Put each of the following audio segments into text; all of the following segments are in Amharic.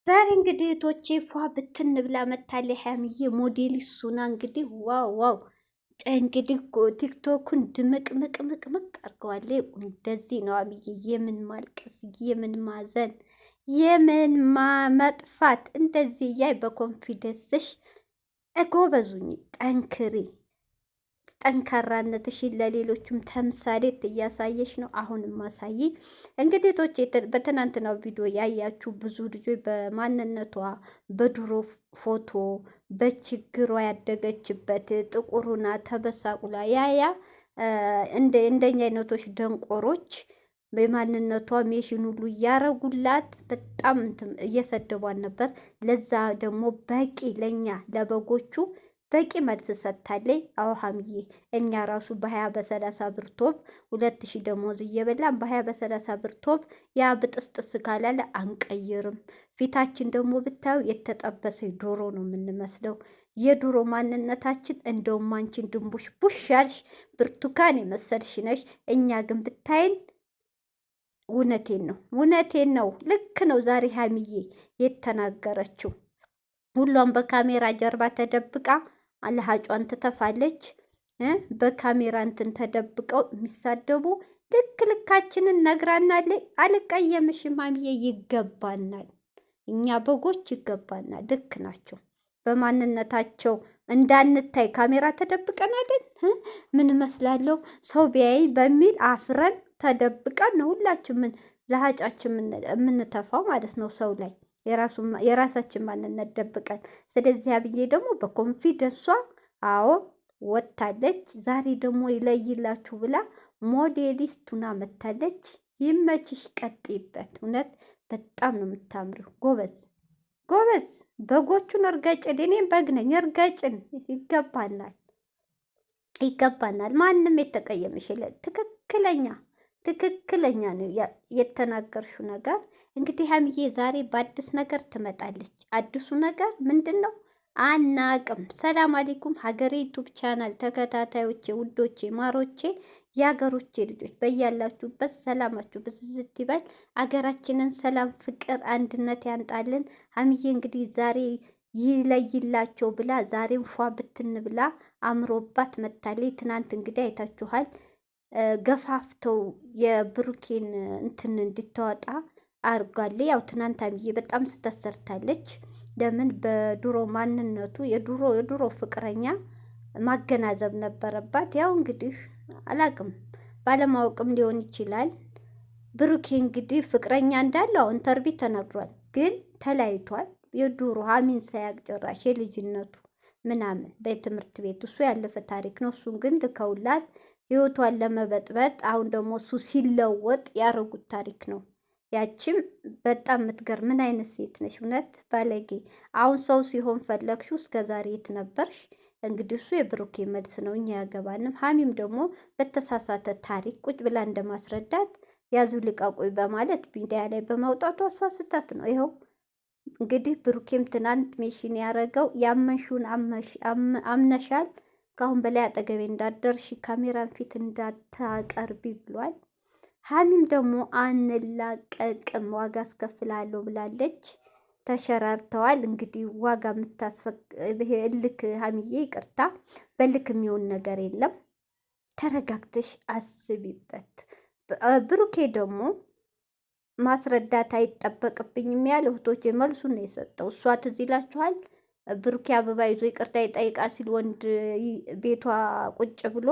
ዛሬ እንግዲህ እህቶቼ ፏ ብትን ብላ መታለች ሀይሚዬ ሞዴሊስቱና እንግዲህ ዋው ዋው እንግዲህ ቲክቶኩን ድምቅምቅምቅምቅ አድርገዋለች። እንደዚህ ነው አብዬ፣ የምን ማልቀስ፣ የምን ማዘን፣ የምን መጥፋት። እንደዚህ እያይ በኮንፊደንስሽ ጎበዙኝ፣ ጠንክሪ። ጠንካራነትሽን ለሌሎቹም ተምሳሌት እያሳየሽ ነው። አሁንም ማሳይ። እንግዲህ ቶች በትናንትናው ቪዲዮ ያያችሁ ብዙ ልጆች በማንነቷ በድሮ ፎቶ በችግሯ ያደገችበት ጥቁሩና ተበሳቁላ ያያ እንደኛ አይነቶች ደንቆሮች በማንነቷ ሜሽን ሁሉ እያረጉላት በጣም እየሰደቧን ነበር። ለዛ ደግሞ በቂ ለኛ ለበጎቹ በቂ መልስ ሰጥታለይ። አዎ ሀምዬ፣ እኛ ራሱ በ20 በ30 ብር ቶብ 2000 ደሞዝ እየበላን በ20 በ30 ብር ቶብ ያ ብጥስጥስ ካላለ አንቀይርም። ፊታችን ደግሞ ብታዩ የተጠበሰ ዶሮ ነው የምንመስለው። የድሮ ማንነታችን እንደውም አንቺን ድንቡሽ ቡሽ ያልሽ ብርቱካን የመሰልሽ ነሽ። እኛ ግን ብታይን እውነቴን ነው ልክ ነው። ዛሬ ሀሚዬ የተናገረችው ሁሏም በካሜራ ጀርባ ተደብቃ አለሃጯን ትተፋለች። በካሜራ እንትን ተደብቀው የሚሳደቡ ልክ ልካችንን ነግራናለች። አልቀየምሽም ሀሚዬ፣ ይገባናል። እኛ በጎች ይገባናል። ልክ ናቸው። በማንነታቸው እንዳንታይ ካሜራ ተደብቀናለን። ምን እመስላለሁ ሰው ቢያይ በሚል አፍረን ተደብቀን ነው ሁላችን ምን ለሀጫችን የምንተፋው ማለት ነው ሰው ላይ የራሳችን ማንነት ደብቀን። ስለዚህ አብዬ ደግሞ በኮንፊደንሷ አዎ ወጥታለች። ዛሬ ደግሞ ይለይላችሁ ብላ ሞዴሊስቱና መታለች። ይመችሽ፣ ቀጥይበት። እውነት በጣም ነው የምታምሪው። ጎበዝ ጎበዝ። በጎቹን እርገጭን። እኔም በግ ነኝ፣ እርገጭን። ይገባናል። ማንም የተቀየምሽ የለ። ትክክለኛ ነው የተናገርሽው ነገር። እንግዲህ ሀሚዬ ዛሬ በአዲስ ነገር ትመጣለች። አዲሱ ነገር ምንድን ነው አናቅም። ሰላም አለይኩም ሀገሬ ዩቱብ ቻናል ተከታታዮቼ፣ ውዶቼ፣ ማሮቼ፣ የሀገሮቼ ልጆች በያላችሁበት ሰላማችሁ ብዝዝት ይበል። አገራችንን ሰላም፣ ፍቅር፣ አንድነት ያንጣልን። ሀሚዬ እንግዲህ ዛሬ ይለይላቸው ብላ ዛሬም ፏ ብትን ብላ አምሮባት መታለች። ትናንት እንግዲህ አይታችኋል። ገፋፍተው የብሩኬን እንትን እንድታወጣ አርጓል። ያው ትናንት ሀይሚዬ በጣም ስተሰርታለች። ለምን በድሮ ማንነቱ የድሮ ፍቅረኛ ማገናዘብ ነበረባት። ያው እንግዲህ አላቅም ባለማወቅም ሊሆን ይችላል። ብሩኬ እንግዲህ ፍቅረኛ እንዳለው አሁን ተርቢ ተነግሯል፣ ግን ተለያይቷል። የድሮ ሀሚን ሳያቅ ጭራሽ የልጅነቱ ምናምን በትምህርት ቤት እሱ ያለፈ ታሪክ ነው። እሱን ግን ልከውላት ህይወቷን ለመበጥበጥ አሁን ደግሞ እሱ ሲለወጥ ያደረጉት ታሪክ ነው። ያችም በጣም የምትገርም ምን አይነት ሴት ነሽ? እውነት ባለጌ። አሁን ሰው ሲሆን ፈለግሽው፣ እስከ ዛሬ የት ነበርሽ? እንግዲህ እሱ የብሩኬ መልስ ነው፣ እኛ ያገባንም። ሀሚም ደግሞ በተሳሳተ ታሪክ ቁጭ ብላ እንደማስረዳት ያዙ ልቃቁኝ በማለት ሚዲያ ላይ በማውጣቱ እሷ ስህተት ነው። ይኸው እንግዲህ ብሩኬም ትናንት ሜሽን ያደረገው ያመንሹን አምነሻል፣ ከአሁን በላይ አጠገቤ እንዳደርሽ ካሜራን ፊት እንዳታቀርቢ ብሏል። ሀሚም ደግሞ አንላቀቅም ዋጋ አስከፍላለሁ ብላለች። ተሸራርተዋል። እንግዲህ ዋጋ እልክ ሀሚዬ፣ ይቅርታ በልክ የሚሆን ነገር የለም። ተረጋግተሽ አስቢበት። ብሩኬ ደግሞ ማስረዳት አይጠበቅብኝም ያለ እህቶች መልሱን ነው የሰጠው። እሷ ትዝ ይላችኋል። ብሩኬ አበባ ይዞ ይቅርታ ይጠይቃል ሲል ወንድ ቤቷ ቁጭ ብሎ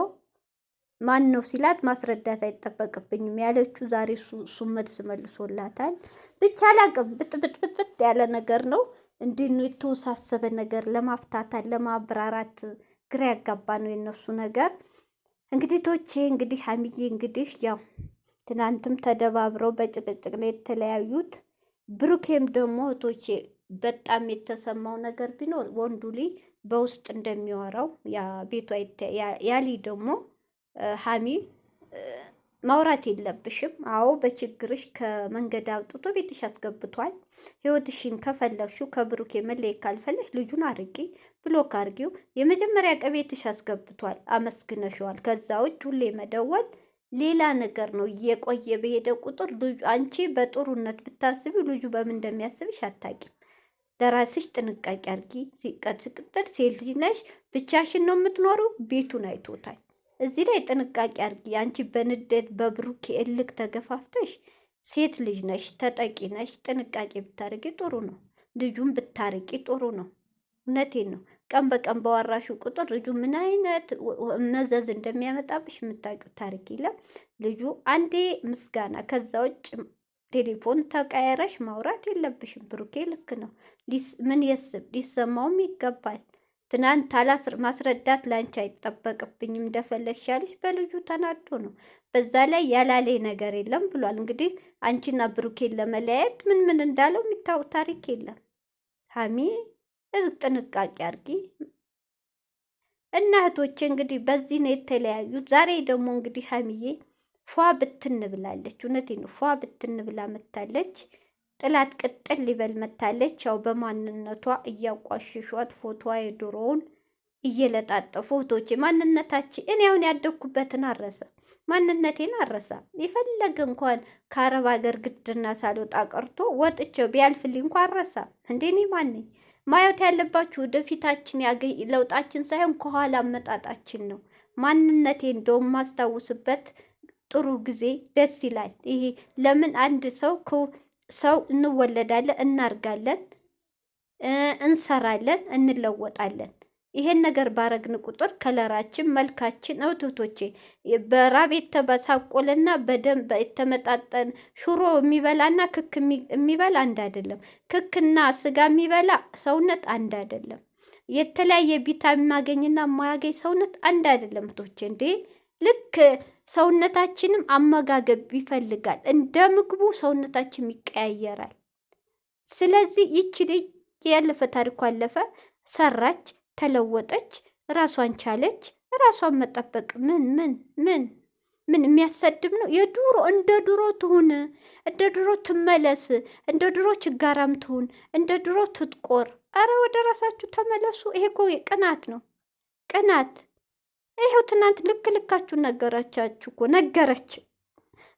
ማን ነው ሲላት ማስረዳት አይጠበቅብኝም ያለችው ዛሬ እሱ መልስ መልሶላታል። ብቻ አላቅም ብጥብጥብጥ ያለ ነገር ነው። እንዲህ ነው የተወሳሰበ ነገር ለማፍታታት ለማብራራት ግራ ያጋባ ነው የነሱ ነገር። እንግዲህ ቶቼ እንግዲህ ሀሚዬ እንግዲህ ያው ትናንትም ተደባብረው በጭቅጭቅ ነው የተለያዩት። ብሩኬም ደግሞ ቶቼ በጣም የተሰማው ነገር ቢኖር ወንዱ ልጅ በውስጥ እንደሚወራው ያ ቤቷ ያሊ ደግሞ ሀሚ ማውራት የለብሽም። አዎ በችግርሽ ከመንገድ አውጥቶ ቤትሽ አስገብቷል። ህይወትሽን ከፈለግሽው ከብሩኬ መለየት ካልፈለሽ ልጁን አርቂ፣ ብሎክ አርጊው። የመጀመሪያ ቀን ቤትሽ አስገብቷል፣ አመስግነሽዋል። ከዛ ውጭ ሁሌ መደወል ሌላ ነገር ነው። እየቆየ በሄደ ቁጥር አንቺ በጥሩነት ብታስቢ ልጁ በምን እንደሚያስብሽ አታቂም። ለራስሽ ጥንቃቄ አድርጊ። ሲቀጥል ሴት ልጅ ነሽ፣ ብቻሽን ነው የምትኖሩ። ቤቱን አይቶታል። እዚህ ላይ ጥንቃቄ አድርጊ። አንቺ በንዴት በብሩኬ እልክ ተገፋፍተሽ ሴት ልጅ ነሽ፣ ተጠቂ ነሽ። ጥንቃቄ ብታርቂ ጥሩ ነው። ልጁን ብታርቂ ጥሩ ነው። እውነቴን ነው። ቀን በቀን በዋራሹ ቁጥር ልጁ ምን አይነት መዘዝ እንደሚያመጣብሽ የምታውቂው ታሪክ የለም። ልጁ አንዴ ምስጋና፣ ከዛ ውጭ ቴሌፎን ተቀያረሽ ማውራት የለብሽም። ብሩኬ ልክ ነው። ምን የስብ ሊሰማውም ይገባል። ትናንት ማስረዳት ላንቺ አይጠበቅብኝም፣ እንደፈለግሽ ያለሽ በልጁ ተናዶ ነው። በዛ ላይ ያላሌ ነገር የለም ብሏል። እንግዲህ አንቺና ብሩኬን ለመለያየት ምን ምን እንዳለው የሚታወቅ ታሪክ የለም። ሀሚ ጥንቃቄ አድርጊ። እና እህቶቼ እንግዲህ በዚህ ነው የተለያዩት። ዛሬ ደግሞ እንግዲህ ሀሚዬ ፏ ብትን ብላለች። እውነቴን ነው። ፏ ብትን ብላ መታለች። ጥላት ቅጥል ሊበል መታለች። ያው በማንነቷ እያቋሽሿት ፎቶዋ የድሮውን እየለጣጠፉ እህቶቼ ማንነታችን እኔ አሁን ያደግኩበትን አረሳ ማንነቴን አረሳ። የፈለገ እንኳን ከአረብ ሀገር ግድና ሳልወጣ ቀርቶ ወጥቼው ቢያልፍልኝ እንኳን አረሳ። እንዴ እኔ ማነኝ? ማየት ያለባችሁ ወደፊታችን ለውጣችን ሳይሆን ከኋላ አመጣጣችን ነው። ማንነቴ እንደውም ማስታውስበት ጥሩ ጊዜ ደስ ይላል። ይሄ ለምን አንድ ሰው እንወለዳለን፣ እናርጋለን፣ እንሰራለን፣ እንለወጣለን። ይሄን ነገር ባረግን ቁጥር ከለራችን፣ መልካችን እውትቶቼ በራብ የተበሳቆለና በደንብ የተመጣጠን ሽሮ የሚበላና ክክ የሚበላ አንድ አይደለም። ክክና ስጋ የሚበላ ሰውነት አንድ አይደለም። የተለያየ ቪታሚን ማገኝና የማያገኝ ሰውነት አንድ አይደለም። እህቶቼ እንዴ ልክ ሰውነታችንም አመጋገብ ይፈልጋል። እንደ ምግቡ ሰውነታችን ይቀያየራል። ስለዚህ ይቺ ልጅ ያለፈ ታሪኳ አለፈ፣ ሰራች፣ ተለወጠች፣ ራሷን ቻለች። ራሷን መጠበቅ ምን የሚያሰድብ ነው? የድሮ እንደ ድሮ ትሁን፣ እንደ ድሮ ትመለስ፣ እንደ ድሮ ችጋራም ትሁን፣ እንደ ድሮ ትጥቆር። አረ ወደ ራሳችሁ ተመለሱ። ይሄ እኮ ቅናት ነው፣ ቅናት። ይሄው ትናንት ልክ ልካችሁን ነገረቻችሁ እኮ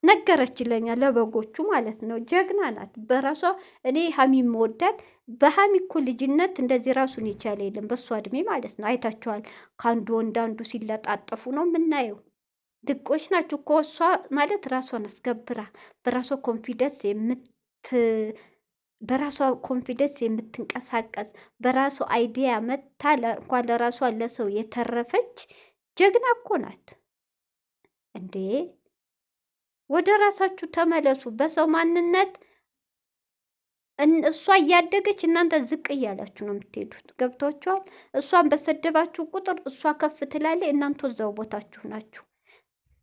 ነገረች ይለኛል፣ ለበጎቹ ማለት ነው። ጀግና ናት በራሷ። እኔ ሀሚ መወዳት በሀሚ እኮ ልጅነት እንደዚህ ራሱን የቻለ የለም፣ በእሷ እድሜ ማለት ነው። አይታችኋል፣ ከአንዱ ወንድ አንዱ ሲለጣጠፉ ነው የምናየው። ድቆች ናቸው እኮ። እሷ ማለት ራሷን አስገብራ በራሷ ኮንፊደንስ የምትንቀሳቀስ በራሷ አይዲያ መታ እንኳን ለራሷ ለሰው የተረፈች ጀግና እኮ ናት እንዴ! ወደ ራሳችሁ ተመለሱ። በሰው ማንነት እሷ እያደገች እናንተ ዝቅ እያላችሁ ነው የምትሄዱት። ገብቷችኋል? እሷን በሰደባችሁ ቁጥር እሷ ከፍ ትላለች፣ እናንተ እዛው ቦታችሁ ናችሁ።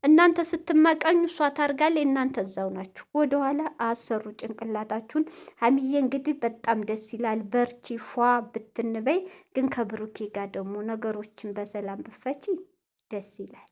እናንተ ስትመቀኙ እሷ ታርጋለች፣ እናንተ እዛው ናችሁ። ወደኋላ አሰሩ ጭንቅላታችሁን። ሀሚዬ እንግዲህ በጣም ደስ ይላል። በርቺ፣ ፏ ብትንበይ። ግን ከብሩኬ ጋር ደግሞ ነገሮችን በሰላም ብፈቺ ደስ ይላል።